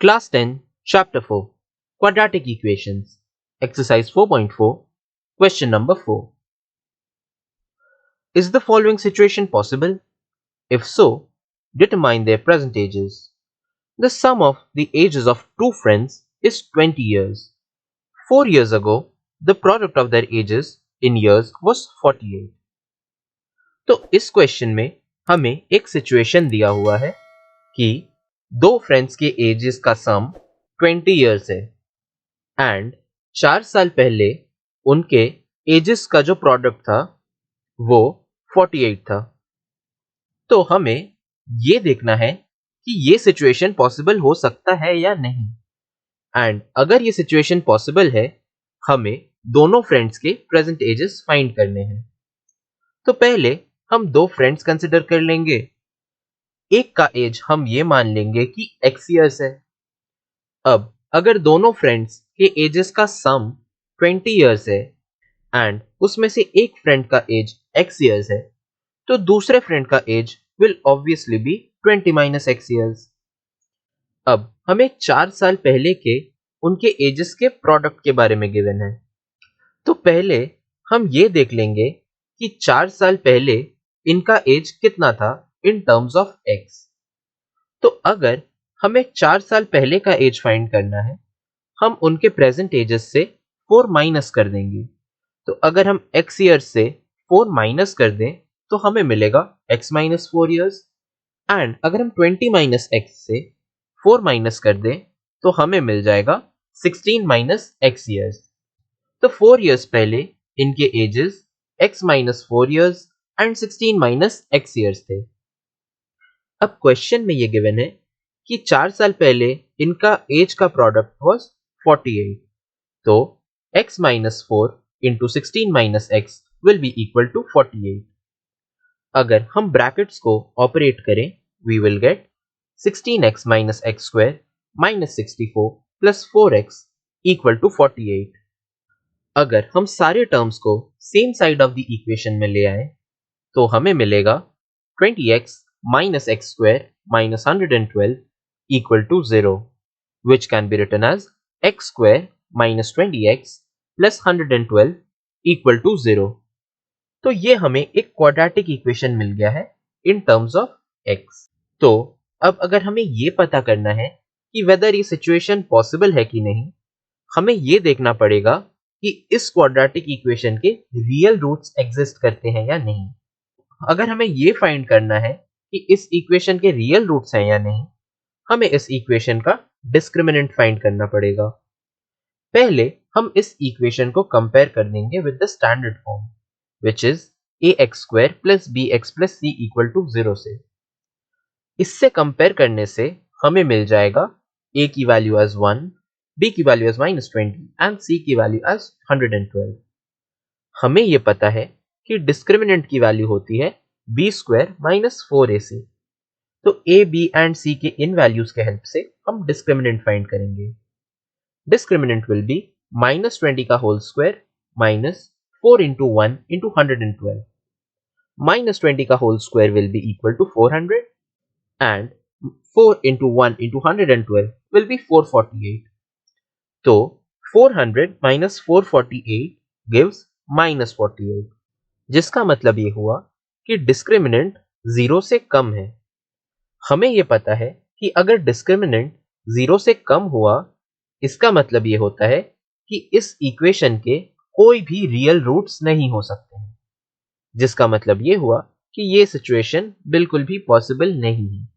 Class 10, Chapter 4, Quadratic Equations, Exercise 4.4, Question number 4. Is the following situation possible? If so, determine their present ages. The sum of the ages of two friends is 20 years. 4 years ago, the product of their ages in years was 48. तो इस question में हमें एक situation दिया हुआ है कि दो फ्रेंड्स के एजेस का सम 20 इयर्स है एंड 4 साल पहले उनके एजेस का जो प्रोडक्ट था वो 48 था। तो हमें ये देखना है कि ये सिचुएशन पॉसिबल हो सकता है या नहीं, एंड अगर ये सिचुएशन पॉसिबल है हमें दोनों फ्रेंड्स के प्रेजेंट एजेस फाइंड करने हैं। तो पहले हम दो फ्रेंड्स कंसिडर कर लेंगे। एक का एज हम ये मान लेंगे कि x इयर्स है। अब अगर दोनों फ्रेंड्स के एजेस का सम 20 इयर्स है एंड उसमें से एक फ्रेंड का एज x इयर्स है, तो दूसरे फ्रेंड का age will obviously be 20 minus x years. अब हमें 4 साल पहले के उनके एजेस के प्रोडक्ट के बारे में गिवन है। तो पहले हम ये देख लेंगे कि 4 साल पहले इनका एज कितना था इन टर्म्स ऑफ x। तो अगर हमें 4 साल पहले का एज फाइंड करना है, हम उनके प्रेजेंट एजेस से 4 माइनस कर देंगे। तो अगर हम x ईयर्स से 4 माइनस कर दें तो हमें मिलेगा x माइनस 4 ईयर्स, एंड अगर हम 20 माइनस x से 4 माइनस कर दें तो हमें मिल जाएगा 16 माइनस x ईयर्स। तो 4 ईयर्स पहले इनके ages x minus 4 years and 16 minus x years थे। अब क्वेश्चन में ये गिवन है कि 4 साल पहले इनका एज का प्रोडक्ट वाज 48, तो x minus 4 into 16 minus x will be equal to 48। अगर हम ब्रैकेट्स को ऑपरेट करें we will get 16x minus x square minus 64 plus 4x equal to 48। अगर हम सारे टर्म्स को same side of the equation में ले आए तो हमें मिलेगा 20x minus x square minus 112 equal to 0, which can be written as x square minus 20x plus 112 equal to 0. तो ये हमें एक क्वाड्रेटिक इक्वेशन मिल गया है इन टर्म्स ऑफ x। तो अब अगर हमें ये पता करना है कि वेदर ये सिचुएशन पॉसिबल है कि नहीं, हमें ये देखना पड़ेगा कि इस क्वाड्रेटिक इक्वेशन के रियल रूट्स एग्जिस्ट करते हैं या नहीं। अगर हमें ये फाइंड करना है कि इस इक्वेशन के रियल रूट्स हैं या नहीं, हमें इस इक्वेशन का डिस्क्रिमिनेंट फाइंड करना पड़ेगा। पहले हम इस इक्वेशन को कंपेयर कर देंगे with the standard form which is ax square plus bx plus c equal to 0 से। इससे कंपेयर करने से हमें मिल जाएगा a की वैल्यू एज 1, b की value as minus 20 and c की वैल्यू एज 112। हमें यह पता है कि डिस्क्रिमिनेंट की वैल्यू होती है b स्क्वायर माइनस 4ac। तो a, b एंड c के इन वैल्यूज के हेल्प से हम डिस्क्रिमिनेंट फाइंड करेंगे। डिस्क्रिमिनेंट विल बी माइनस 20 का whole square minus 4 into 1 into 112। माइनस 20 का whole square will be equal to 400 and 4 into 1 into 112 will be 448। तो 400 माइनस 448 गिव्स माइनस 48, जिसका मतलब ये हुआ कि डिस्क्रिमिनेंट 0 से कम है। हमें यह पता है कि अगर डिस्क्रिमिनेंट 0 से कम हुआ, इसका मतलब ये होता है कि इस इक्वेशन के कोई भी रियल रूट्स नहीं हो सकते हैं, जिसका मतलब ये हुआ कि ये सिचुएशन बिल्कुल भी पॉसिबल नहीं है।